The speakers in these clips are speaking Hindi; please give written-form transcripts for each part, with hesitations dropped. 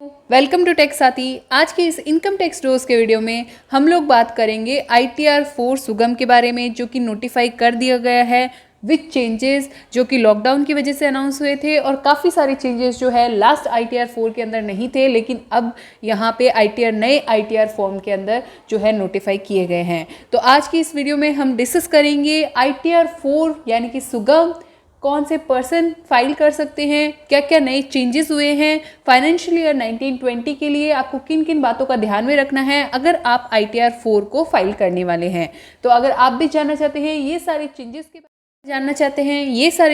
वेलकम टू टेक साथी। आज की इस इनकम टैक्स रोज के वीडियो में हम लोग बात करेंगे ITR 4 सुगम के बारे में, जो कि नोटिफाई कर दिया गया है विथ चेंजेस जो कि लॉकडाउन की वजह से अनाउंस हुए थे। और काफ़ी सारे चेंजेस जो है लास्ट ITR 4 के अंदर नहीं थे, लेकिन अब यहाँ पे नए ITR फॉर्म के अंदर जो है नोटिफाई किए गए हैं। तो आज की इस वीडियो में हम डिस्कस करेंगे ITR 4 यानी कि सुगम कौन से पर्सन फाइल कर सकते हैं, क्या क्या नए चेंजेस हुए हैं, फाइनेंशियल ईयर 1920 के लिए आपको किन किन बातों का ध्यान में रखना है अगर आप ITR 4 को फाइल करने वाले हैं। तो अगर आप भी जानना चाहते हैं ये सारे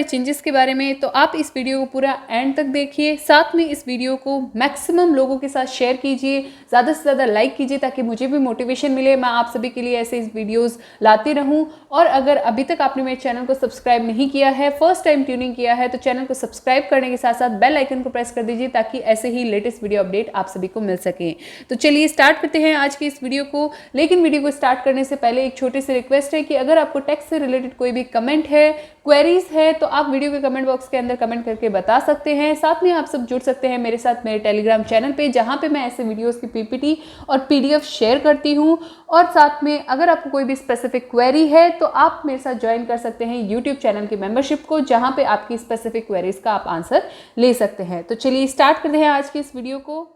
चेंजेस के बारे में, तो आप इस वीडियो को पूरा एंड तक देखिए। साथ में इस वीडियो को मैक्सिमम लोगों के साथ शेयर कीजिए, ज़्यादा से ज़्यादा लाइक कीजिए, ताकि मुझे भी मोटिवेशन मिले, मैं आप सभी के लिए ऐसे इस वीडियोस लाती रहूं। और अगर अभी तक आपने मेरे चैनल को सब्सक्राइब नहीं किया है, फर्स्ट टाइम ट्यूनिंग किया है, तो चैनल को सब्सक्राइब करने के साथ साथ बेल आइकन को प्रेस कर दीजिए, ताकि ऐसे ही लेटेस्ट वीडियो अपडेट आप सभी को मिल सके। तो चलिए स्टार्ट करते हैं आज की इस वीडियो को। लेकिन वीडियो को स्टार्ट करने से पहले एक छोटी सी रिक्वेस्ट है कि अगर आपको टैक्स से रिलेटेड कोई भी कमेंट है, क्वेरीज है, तो आप वीडियो के कमेंट बॉक्स के अंदर कमेंट करके बता सकते हैं। साथ में आप सब जुड़ सकते हैं मेरे साथ मेरे टेलीग्राम चैनल पे, जहां पे मैं ऐसे वीडियोस की PPT और PDF शेयर करती हूं। और साथ में अगर आपको कोई भी स्पेसिफिक क्वेरी है, तो आप मेरे साथ ज्वाइन कर सकते हैं यूट्यूब चैनल की मेंबरशिप को, जहां पे आपकी स्पेसिफिक क्वेरीज का आप आंसर ले सकते हैं। तो चलिए स्टार्ट करते हैं आज की इस वीडियो को।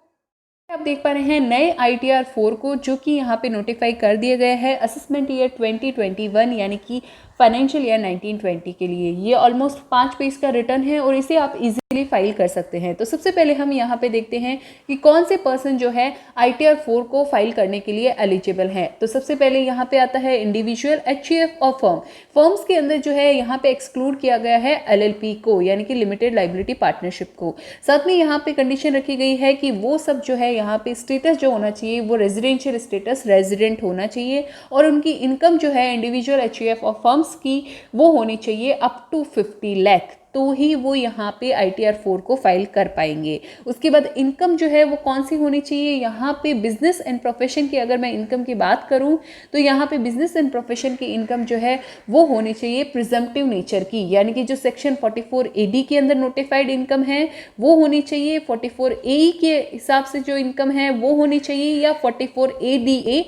आप देख पा रहे हैं नए ITR 4 को, जो कि यहाँ पे नोटिफाई कर दिया गया है असेसमेंट ईयर 2021 यानी कि फाइनेंशियल ईयर 1920 के लिए। ये ऑलमोस्ट 5 पेज का रिटर्न है और इसे आप इजीली फाइल कर सकते हैं। तो सबसे पहले हम यहाँ पे देखते हैं कि कौन से पर्सन जो है ITR 4 को फाइल करने के लिए एलिजिबल है। तो सबसे पहले यहाँ पे आता है इंडिविजुअल, HUF और फर्म। फर्म्स के अंदर जो है यहाँ पे एक्सक्लूड किया गया है LLP को, यानी कि लिमिटेड लाइबिलिटी पार्टनरशिप को। साथ में यहाँ पे कंडीशन रखी गई है कि वो सब जो है यहाँ पे स्टेटस जो होना चाहिए वो रेजिडेंशियल स्टेटस, रेजिडेंट होना चाहिए, और उनकी इनकम जो है इंडिविजुअल, HUF और फर्म्स की वो होनी चाहिए अप टू 50 लाख, तो ही वो यहाँ पे ITR 4 को फाइल कर पाएंगे। उसके बाद इनकम जो है वो कौन सी होनी चाहिए, यहाँ पे बिजनेस एंड प्रोफेशन की अगर मैं इनकम की बात करूँ, तो यहाँ पे बिजनेस एंड प्रोफेशन की इनकम जो है वो होनी चाहिए प्रिजम्पटिव नेचर की, यानी कि जो सेक्शन 44 AD के अंदर नोटिफाइड इनकम है वो होनी चाहिए, 44 AE के हिसाब से जो इनकम है वो होनी चाहिए, या 44 ADA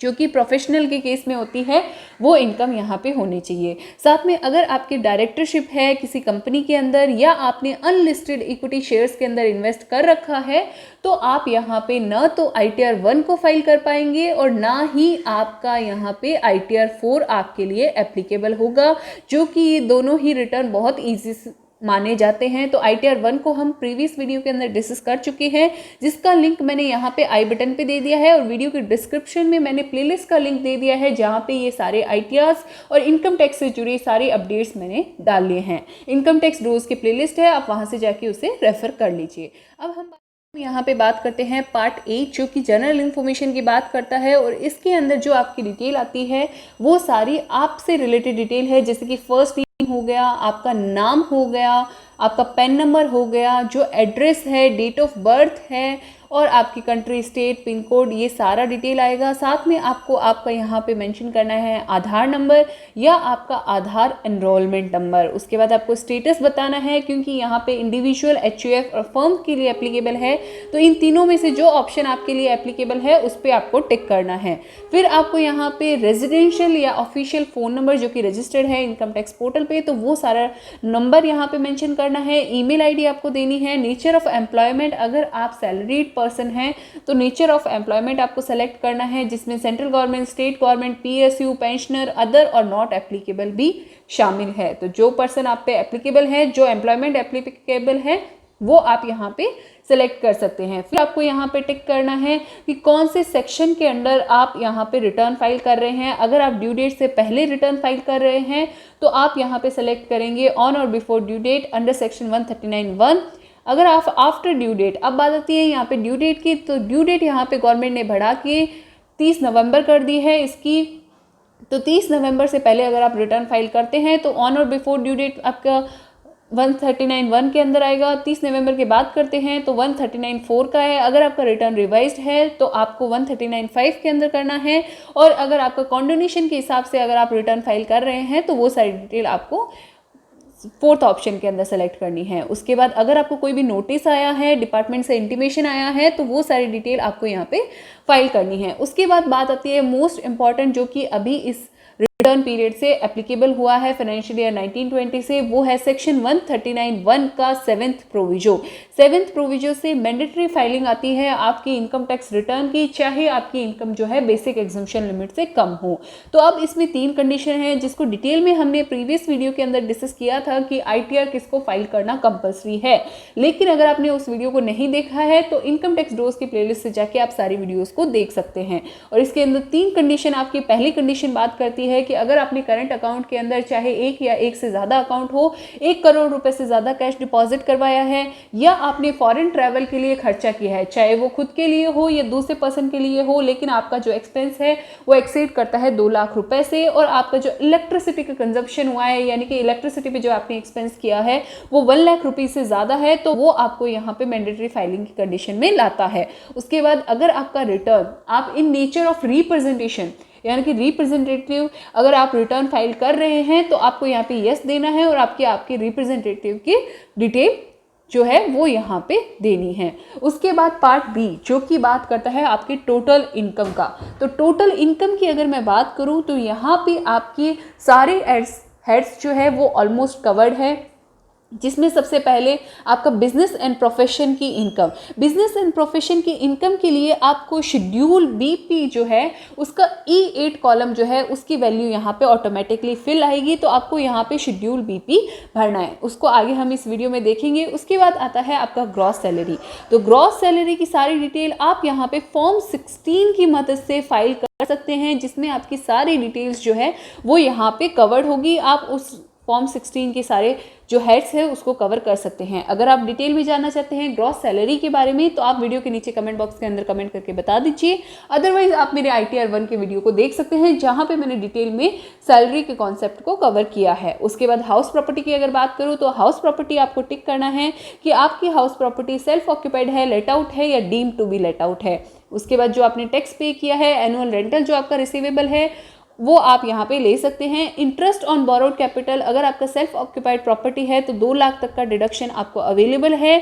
जो कि प्रोफेशनल के केस में होती है वो इनकम यहाँ पे होनी चाहिए। साथ में अगर आपकी डायरेक्टरशिप है किसी कंपनी के अंदर, या आपने अनलिस्टेड इक्विटी शेयर्स के अंदर इन्वेस्ट कर रखा है, तो आप यहाँ पे न तो ITR 1 को फाइल कर पाएंगे और ना ही आपका यहाँ पे ITR 4 आपके लिए एप्लीकेबल होगा, जो कि ये दोनों ही रिटर्न बहुत ईजी माने जाते हैं। तो ITR 1 को हम प्रीवियस वीडियो के अंदर डिस्कस कर चुके हैं, जिसका लिंक मैंने यहाँ पे आई बटन पे दे दिया है, और वीडियो के डिस्क्रिप्शन में मैंने प्लेलिस्ट का लिंक दे दिया है, जहाँ पे ये सारे ITRs और इनकम टैक्स से जुड़े सारे अपडेट्स मैंने डाल लिए हैं। इनकम टैक्स रोज की प्लेलिस्ट है, आप वहाँ से जाके उसे रेफर कर लीजिए। अब हम यहाँ पे बात करते हैं पार्ट A, जो कि जनरल इन्फॉर्मेशन की बात करता है, और इसके अंदर जो आपकी डिटेल आती है वो सारी आपसे रिलेटेड डिटेल है, जैसे कि फर्स्ट हो गया, आपका नाम हो गया, आपका पैन नंबर हो गया, जो एड्रेस है, डेट ऑफ बर्थ है, और आपकी कंट्री, स्टेट, पिन कोड, ये सारा डिटेल आएगा। साथ में आपको आपका यहाँ पे मेंशन करना है आधार नंबर या आपका आधार एनरोलमेंट नंबर। उसके बाद आपको स्टेटस बताना है, क्योंकि यहाँ पे इंडिविजुअल, HUF और फर्म के लिए एप्लीकेबल है, तो इन तीनों में से जो ऑप्शन आपके लिए एप्लीकेबल है उस पर आपको टिक करना है। फिर आपको यहाँ पे रेजिडेंशियल या ऑफिशियल फ़ोन नंबर जो कि रजिस्टर्ड है इनकम टैक्स पोर्टल पे, तो वो सारा नंबर यहाँ पे मेंशन करना है। ईमेल ID आपको देनी है। नेचर ऑफ एम्प्लॉयमेंट, अगर आप सैलरीड पर्सन है तो नेचर ऑफ एम्प्लॉयमेंट आपको सेलेक्ट करना है, जिसमें central government, state government, PSU, pensioner, other और नॉट एप्लीकेबल भी शामिल है। तो जो पर्सन आप पे एप्लीकेबल है, जो एम्प्लॉयमेंट एप्लीकेबल है, वो आप यहाँ पे सेलेक्ट कर सकते हैं। फिर आपको यहाँ पे टिक करना है कि कौन से सेक्शन के अंडर आप यहाँ पे रिटर्न फाइल कर रहे हैं। अगर आप ड्यू डेट से पहले रिटर्न फाइल कर रहे हैं तो आप यहाँ पे सेलेक्ट करेंगे ऑन और before due date under section 139(1). अगर आप आफ्टर ड्यू डेट, अब बात आती है यहाँ पे ड्यू डेट की, तो ड्यू डेट यहाँ पे गवर्नमेंट ने बढ़ा के 30 नवंबर कर दी है इसकी। तो 30 नवंबर से पहले अगर आप रिटर्न फाइल करते हैं तो ऑन और बिफोर ड्यू डेट आपका 139(1) के अंदर आएगा। 30 नवंबर के बाद करते हैं तो 139(4) का है। अगर आपका रिटर्न रिवाइज्ड है तो आपको 139(5) के अंदर करना है, और अगर आपका कॉन्डोनेशन के हिसाब से अगर आप रिटर्न फाइल कर रहे हैं तो वो सारी डिटेल आपको फोर्थ ऑप्शन के अंदर सेलेक्ट करनी है। उसके बाद अगर आपको कोई भी नोटिस आया है, डिपार्टमेंट से इंटीमेशन आया है, तो वो सारी डिटेल आपको यहाँ पे फाइल करनी है। उसके बाद बात आती है मोस्ट इंपॉर्टेंट, जो कि अभी इस रिटर्न पीरियड से एप्लीकेबल हुआ है फाइनेंशियल ईयर 1920 से, वो है सेक्शन 139(1) का सेवेंथ प्रोविजो से मैंडेटरी फाइलिंग आती है आपकी इनकम टैक्स रिटर्न की, चाहे आपकी इनकम जो है बेसिक एग्जम्पशन लिमिट से कम हो। तो अब इसमें 3 कंडीशन है जिसको डिटेल में हमने प्रीवियस वीडियो के अंदर डिस्कस किया था कि ITR किसको फाइल करना कंपल्सरी है। लेकिन अगर आपने उस वीडियो को नहीं देखा है तो इनकम टैक्स डोज की प्लेलिस्ट से जाके आप सारी वीडियोस को देख सकते हैं। और इसके अंदर 3 कंडीशन, आपकी पहली कंडीशन बात करती है कि अगर आपने करंट अकाउंट के अंदर चाहे एक या एक से ज़्यादा अकाउंट हो, 1 करोड़ रुपए से ज़्यादा कैश डिपॉजिट करवाया है, या आपने फॉरेन ट्रैवल के लिए खर्चा किया है, चाहे वो खुद के लिए हो या दूसरे पर्सन के लिए हो, लेकिन आपका जो एक्सपेंस है वो एक्सीड करता है 2 लाख रुपए से, और आपका जो इलेक्ट्रिसिटी का कंजप्शन हुआ है, यानी कि इलेक्ट्रिसिटी पे जो आपने एक्सपेंस किया है वो 1 लाख रुपीज़ से ज़्यादा है, तो वो आपको यहाँ पे मैंडेटरी फाइलिंग की कंडीशन में लाता है। उसके बाद अगर आपका रिटर्न आप इन नेचर ऑफ रिप्रेजेंटेशन, यानी कि रिप्रेजेंटेटिव अगर आप रिटर्न फाइल कर रहे हैं तो आपको यहाँ पे यस देना है, और आपके रिप्रेजेंटेटिव की डिटेल जो है वो यहाँ पे देनी है। उसके बाद पार्ट बी जो कि बात करता है आपकी टोटल इनकम का। तो टोटल इनकम की अगर मैं बात करूँ तो यहाँ पे आपकी सारे हेड्स जो है वो ऑलमोस्ट कवर्ड है, जिसमें सबसे पहले आपका बिजनेस एंड प्रोफेशन की इनकम। बिजनेस एंड प्रोफेशन की इनकम के लिए आपको शेड्यूल BP जो है उसका E8 कॉलम जो है उसकी वैल्यू यहाँ पे ऑटोमेटिकली फिल आएगी, तो आपको यहाँ पे शेड्यूल BP भरना है। उसको आगे हम इस वीडियो में देखेंगे। उसके बाद आता है आपका ग्रॉस सैलरी। तो ग्रॉस सैलरी की सारी डिटेल आप यहाँ पे फॉर्म 16 की मदद से फाइल कर सकते हैं, जिसमें आपकी सारी डिटेल्स जो है वो यहाँ पे कवर्ड होगी। आप उस फॉर्म 16 के सारे जो हेड्स है उसको कवर कर सकते हैं। अगर आप डिटेल में जानना चाहते हैं ग्रॉस सैलरी के बारे में तो आप वीडियो के नीचे कमेंट बॉक्स के अंदर कमेंट करके बता दीजिए। अदरवाइज आप मेरे ITR 1 के वीडियो को देख सकते हैं, जहां पे मैंने डिटेल में सैलरी के कॉन्सेप्ट को कवर किया है। उसके बाद हाउस प्रॉपर्टी की अगर बात करूँ तो हाउस प्रॉपर्टी आपको टिक करना है कि आपकी हाउस प्रॉपर्टी सेल्फ ऑक्यूपाइड है, लेट आउट है या deem to be let out है। उसके बाद जो आपने टैक्स पे किया है, एनुअल रेंटल जो आपका रिसीवेबल है वो आप यहाँ पे ले सकते हैं। इंटरेस्ट ऑन बोरोड कैपिटल, अगर आपका सेल्फ ऑक्यूपाइड प्रॉपर्टी है तो 2 लाख तक का डिडक्शन आपको अवेलेबल है।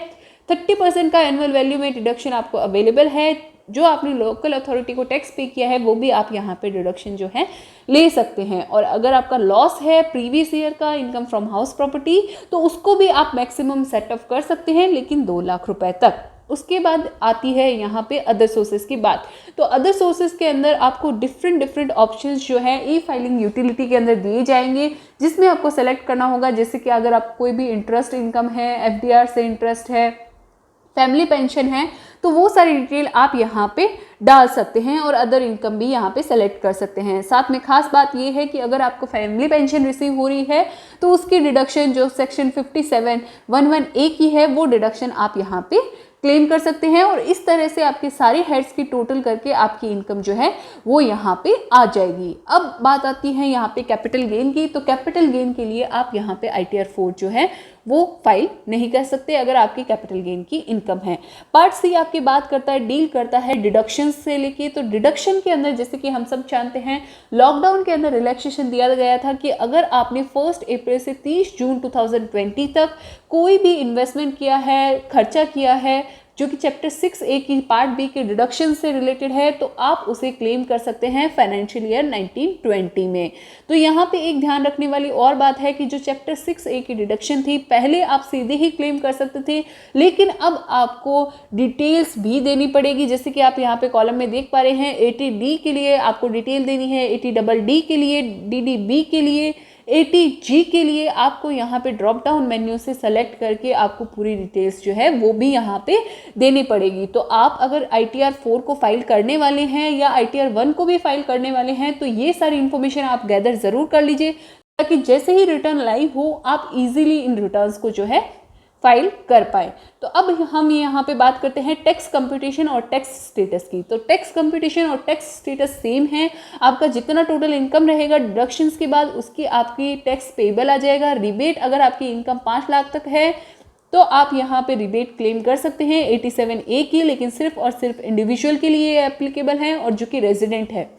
30% का एनुअल वैल्यू में डिडक्शन आपको अवेलेबल है। जो आपने लोकल अथॉरिटी को टैक्स पे किया है वो भी आप यहाँ पे डिडक्शन जो है ले सकते हैं। और अगर आपका लॉस है प्रीवियस ईयर का इनकम फ्रॉम हाउस प्रॉपर्टी तो उसको भी आप मैक्सिमम सेटअप कर सकते हैं, लेकिन 2 लाख रुपए तक। उसके बाद आती है यहाँ पे अदर सोर्सेज की बात। तो अदर सोर्सेज के अंदर आपको डिफरेंट ऑप्शंस जो है ई फाइलिंग यूटिलिटी के अंदर दिए जाएंगे, जिसमें आपको सेलेक्ट करना होगा। जैसे कि अगर आप कोई भी इंटरेस्ट इनकम है, FDR से इंटरेस्ट है, फैमिली पेंशन है, तो वो सारी डिटेल आप यहाँ पे डाल सकते हैं और अदर इनकम भी यहाँ पे सेलेक्ट कर सकते हैं। साथ में खास बात ये है कि अगर आपको फैमिली पेंशन रिसीव हो रही है तो उसकी डिडक्शन जो सेक्शन 57(1)(a) की है वो डिडक्शन आप यहाँ पे क्लेम कर सकते हैं। और इस तरह से आपके सारे हेड्स की टोटल करके आपकी इनकम जो है वो यहाँ पे आ जाएगी। अब बात आती है यहाँ पे कैपिटल गेन की। तो कैपिटल गेन के लिए आप यहाँ पे ITR 4 जो है वो फाइल नहीं कर सकते अगर आपकी कैपिटल गेन की इनकम है। पार्ट C आपकी बात करता है, डील करता है डिडक्शन से लेके। तो डिडक्शन के अंदर जैसे कि हम सब जानते हैं लॉकडाउन के अंदर रिलैक्सेशन दिया गया था कि अगर आपने 1 अप्रैल से 30 जून 2020 तक कोई भी इन्वेस्टमेंट किया है, खर्चा किया है जो कि चैप्टर 6A की पार्ट B के डिडक्शन से रिलेटेड है, तो आप उसे क्लेम कर सकते हैं फाइनेंशियल ईयर 1920 में। तो यहाँ पे एक ध्यान रखने वाली और बात है कि जो चैप्टर 6A की डिडक्शन थी पहले आप सीधे ही क्लेम कर सकते थे, लेकिन अब आपको डिटेल्स भी देनी पड़ेगी। जैसे कि आप यहाँ पे कॉलम में देख पा रहे हैं 80D के लिए आपको डिटेल देनी है, 80DD के लिए, DDB के लिए, 80G के लिए आपको यहाँ पे ड्रॉप डाउन मेन्यू से सेलेक्ट करके आपको पूरी डिटेल्स जो है वो भी यहाँ पे देनी पड़ेगी। तो आप अगर ITR 4 को फाइल करने वाले हैं या ITR 1 को भी फाइल करने वाले हैं तो ये सारी इन्फॉर्मेशन आप गैदर ज़रूर कर लीजिए, ताकि जैसे ही रिटर्न लाइव हो आप इजीली इन रिटर्न्स को जो है फाइल कर पाए। तो अब हम यहाँ पे बात करते हैं टैक्स कंप्यूटेशन और टैक्स स्टेटस की। तो टैक्स कंप्यूटेशन और टैक्स स्टेटस सेम है। आपका जितना टोटल इनकम रहेगा डिडक्शंस के बाद उसकी आपकी टैक्स पेबल आ जाएगा। रिबेट अगर आपकी इनकम 5 लाख तक है तो आप यहाँ पे रिबेट क्लेम कर सकते हैं 87A की, लेकिन सिर्फ और सिर्फ इंडिविजुअल के लिए एप्लीकेबल है और जो कि रेजिडेंट है।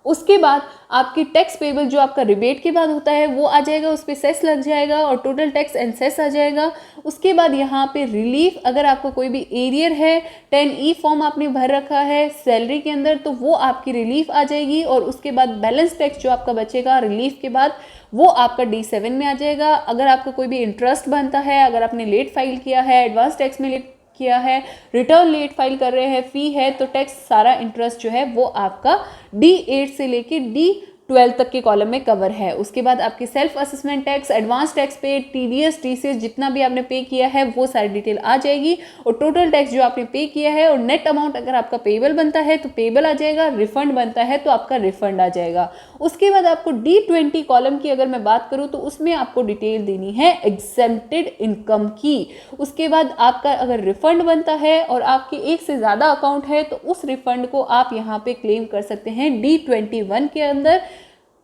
उसके बाद आपकी टैक्स पेबल जो आपका रिबेट के बाद होता है वो आ जाएगा, उस पर सेस लग जाएगा और टोटल टैक्स एंड सेस आ जाएगा। उसके बाद यहाँ पे रिलीफ, अगर आपको कोई भी एरियर है, 10E फॉर्म आपने भर रखा है सैलरी के अंदर, तो वो आपकी रिलीफ आ जाएगी। और उसके बाद बैलेंस टैक्स जो आपका बचेगा रिलीफ के बाद वो आपका D7 में आ जाएगा। अगर आपका कोई भी इंटरेस्ट बनता है, अगर आपने लेट फाइल किया है, एडवांस टैक्स में लेट किया है, रिटर्न लेट फाइल कर रहे हैं, फी है, तो टैक्स सारा इंटरेस्ट जो है वो आपका D8 से लेके D12 तक के कॉलम में कवर है। उसके बाद आपके self assessment tax, advance tax पे, TDS TCS जितना भी आपने पे किया है वो सारी डिटेल आ जाएगी, और टोटल टैक्स जो आपने पे किया है, और नेट अमाउंट अगर आपका पेबल बनता है तो पेबल आ जाएगा, रिफंड बनता है तो आपका रिफंड आ जाएगा। उसके बाद आपको D20 कॉलम की अगर मैं बात करूँ तो उसमें आपको डिटेल देनी है एग्जेम्प्टेड इनकम की। उसके बाद आपका अगर रिफंड बनता है और आपके एक से ज़्यादा अकाउंट है तो उस रिफंड को आप यहाँ पे क्लेम कर सकते हैं D21 के अंदर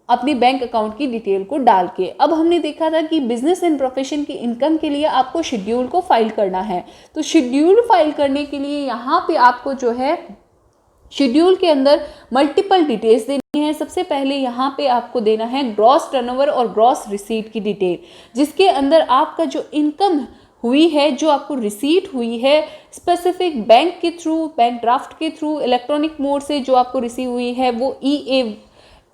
अपनी बैंक अकाउंट की डिटेल को डाल के। अब हमने देखा था कि बिजनेस एंड प्रोफेशन की इनकम के लिए आपको शेड्यूल को फाइल करना है, तो शेड्यूल फाइल करने के लिए यहाँ पे आपको जो है शेड्यूल के अंदर मल्टीपल डिटेल्स देनी है। सबसे पहले यहाँ पे आपको देना है ग्रॉस टर्नओवर और ग्रॉस रिसीट की डिटेल, जिसके अंदर आपका जो इनकम हुई है, जो आपको रिसीट हुई है स्पेसिफिक बैंक के थ्रू, बैंक ड्राफ्ट के थ्रू, इलेक्ट्रॉनिक मोड से जो आपको रिसीव हुई है वो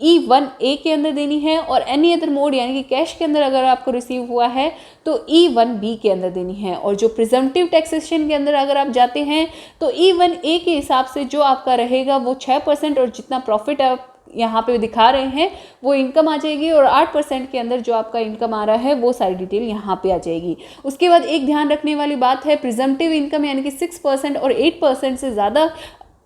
E1A के अंदर देनी है, और एनी अदर मोड यानी कि कैश के अंदर अगर आपको रिसीव हुआ है तो E1B के अंदर देनी है। और जो प्रिजम्पटिव टैक्सेशन के अंदर अगर आप जाते हैं तो E1A के हिसाब से जो आपका रहेगा वो 6%, और जितना प्रॉफिट आप यहाँ पे दिखा रहे हैं वो इनकम आ जाएगी, और 8% के अंदर जो आपका इनकम आ रहा है वो सारी डिटेल यहाँ पे आ जाएगी। उसके बाद एक ध्यान रखने वाली बात है, प्रिजम्पटिव इनकम यानी कि 6% और 8% से ज़्यादा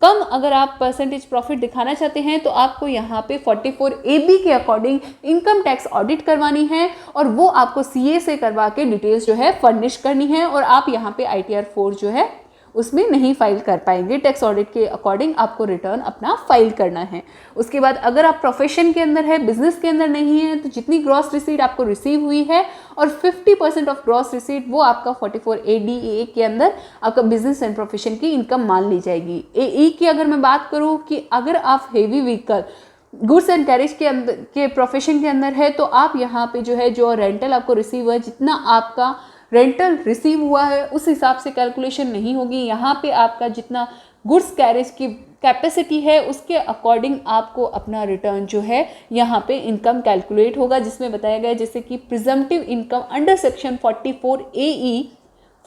कम अगर आप परसेंटेज प्रॉफिट दिखाना चाहते हैं तो आपको यहाँ पे 44AB के अकॉर्डिंग इनकम टैक्स ऑडिट करवानी है, और वो आपको CA से करवा के डिटेल्स जो है फर्निश करनी है, और आप यहाँ पे ITR 4 जो है उसमें नहीं फाइल कर पाएंगे। टैक्स ऑडिट के अकॉर्डिंग आपको रिटर्न अपना फाइल करना है। उसके बाद अगर आप प्रोफेशन के अंदर है, बिजनेस के अंदर नहीं है, तो जितनी ग्रॉस रिसीट आपको रिसीव हुई है और 50% ऑफ ग्रॉस रिसीट वो आपका 44ADA के अंदर आपका बिजनेस एंड प्रोफेशन की इनकम मान ली जाएगी। AE की अगर मैं बात करूँ कि अगर आप heavy vehicle goods and carriage के अंदर के प्रोफेशन के अंदर है तो आप यहाँ पे जो है जो रेंटल आपको रिसीव हुआ है, जितना आपका रेंटल रिसीव हुआ है उस हिसाब से कैलकुलेशन नहीं होगी। यहाँ पे आपका जितना गुड्स कैरेज की कैपेसिटी है उसके अकॉर्डिंग आपको अपना रिटर्न जो है यहाँ पे इनकम कैलकुलेट होगा, जिसमें बताया गया जैसे कि presumptive income under section 44AE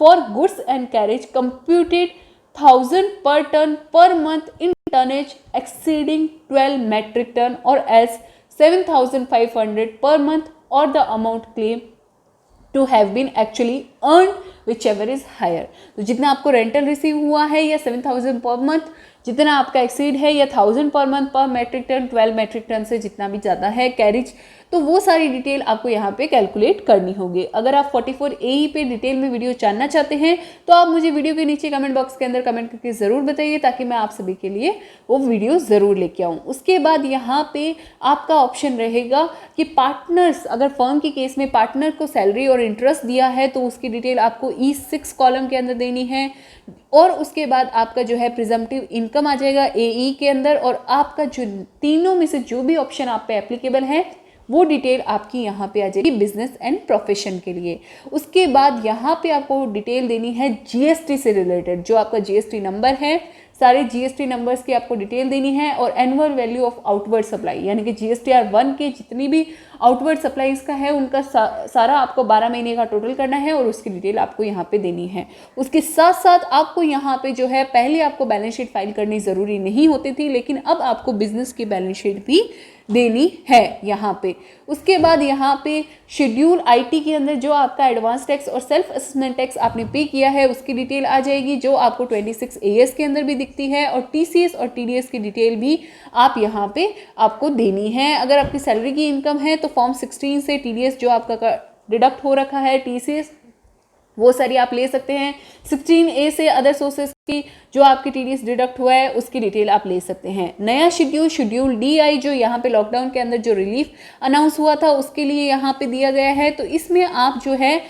for goods and carriage computed 1000 per ton per month in tonnage exceeding 12 metric ton और एल्स 7500 पर मंथ और the amount claim to have been actually earned whichever is higher। तो जितना आपको रेंटल रिसीव हुआ है या 7000 पर मंथ, जितना आपका एक्सीड है या 1000 पर मंथ पर मेट्रिक टन, 12 मेट्रिक टन से जितना भी ज़्यादा है कैरिज, तो वो सारी डिटेल आपको यहाँ पे कैलकुलेट करनी होगी। अगर आप 44AE पे डिटेल में वीडियो जानना चाहते हैं तो आप मुझे वीडियो के नीचे कमेंट बॉक्स के अंदर कमेंट करके ज़रूर बताइए, ताकि मैं आप सभी के लिए वो वीडियो ज़रूर लेके आऊँ। उसके बाद यहाँ पे आपका ऑप्शन रहेगा कि पार्टनर्स, अगर फर्म के केस में पार्टनर को सैलरी और इंटरेस्ट दिया है तो उसकी डिटेल आपको E6 कॉलम के अंदर देनी है, और उसके बाद आपका जो है प्रिजम्पटिव इनकम आ जाएगा AE के अंदर, और आपका जो तीनों में से जो भी ऑप्शन आप पे एप्लीकेबल है वो डिटेल आपकी यहाँ पे आ जाएगी बिजनेस एंड प्रोफेशन के लिए। उसके बाद यहाँ पे आपको डिटेल देनी है GST से रिलेटेड, जो आपका GST नंबर है, सारे GST नंबर्स की आपको डिटेल देनी है, और annual value of outward supply यानी कि GSTR 1 के जितनी भी आउटवर्ड सप्लाईज का है उनका सारा आपको 12 महीने का टोटल करना है, और उसकी डिटेल आपको यहाँ पे देनी है। उसके साथ साथ आपको यहाँ पे जो है, पहले आपको बैलेंस शीट फाइल करनी ज़रूरी नहीं होती थी, लेकिन अब आपको बिजनेस की बैलेंस शीट भी देनी है यहाँ पे। उसके बाद यहाँ पे शेड्यूल IT के अंदर जो आपका एडवांस टैक्स और सेल्फ असेसमेंट टैक्स आपने पे किया है उसकी डिटेल आ जाएगी, जो आपको 26AS के अंदर भी दिखती है, और TCS और TDS की डिटेल भी आप यहाँ पे आपको देनी है। अगर आपकी सैलरी की इनकम है तो फॉर्म 16 से TDS जो आपका डिडक्ट हो रखा है, TCS वो सारी आप ले सकते हैं। 16A से अदर सोर्सेज की जो आपकी TDS डिडक्ट हुआ है उसकी डिटेल आप ले सकते हैं। नया शेड्यूल DI जो यहाँ पे लॉकडाउन के अंदर जो रिलीफ अनाउंस हुआ था उसके लिए यहाँ पे दिया गया है, तो इसमें आप जो है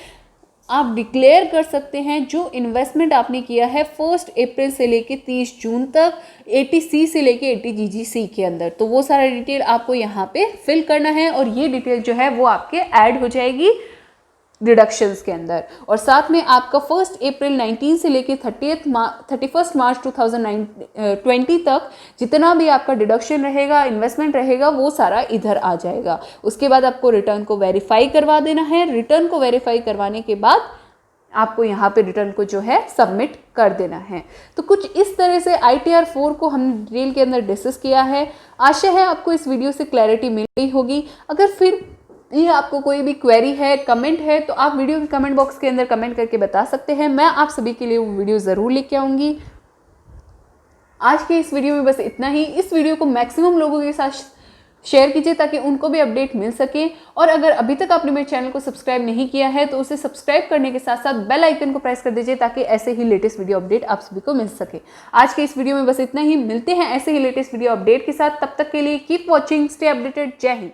आप डिक्लेयर कर सकते हैं जो इन्वेस्टमेंट आपने किया है 1 अप्रैल से लेके 30 जून तक 80C से लेके 80GGC के अंदर। तो वो सारा डिटेल आपको यहाँ पे फिल करना है और ये डिटेल जो है वो आपके ऐड हो जाएगी डिडक्शंस के अंदर। और साथ में आपका 1 अप्रैल 19 से लेके 31 मार्च 2020 तक जितना भी आपका डिडक्शन रहेगा, इन्वेस्टमेंट रहेगा, वो सारा इधर आ जाएगा। उसके बाद आपको रिटर्न को वेरीफाई करवा देना है। रिटर्न को वेरीफाई करवाने के बाद आपको यहाँ पे रिटर्न को जो है सबमिट कर देना है। तो कुछ इस तरह से ITR 4 को हमने डिटेल के अंदर डिस्कस किया है। आशा है आपको इस वीडियो से क्लैरिटी मिल गई होगी। अगर फिर ये आपको कोई भी क्वेरी है, कमेंट है, तो आप वीडियो के कमेंट बॉक्स के अंदर कमेंट करके बता सकते हैं। मैं आप सभी के लिए वो वीडियो ज़रूर लेके आऊँगी। आज के इस वीडियो में बस इतना ही। इस वीडियो को मैक्सिमम लोगों के साथ शेयर कीजिए ताकि उनको भी अपडेट मिल सके। और अगर अभी तक आपने मेरे चैनल को सब्सक्राइब नहीं किया है तो उसे सब्सक्राइब करने के साथ साथ बेल आइकन को प्रेस कर दीजिए ताकि ऐसे ही लेटेस्ट वीडियो अपडेट आप सभी को मिल सके। आज के इस वीडियो में बस इतना ही। मिलते हैं ऐसे ही लेटेस्ट वीडियो अपडेट के साथ। तब तक के लिए कीप वॉचिंग, स्टे अपडेटेड। जय हिंद।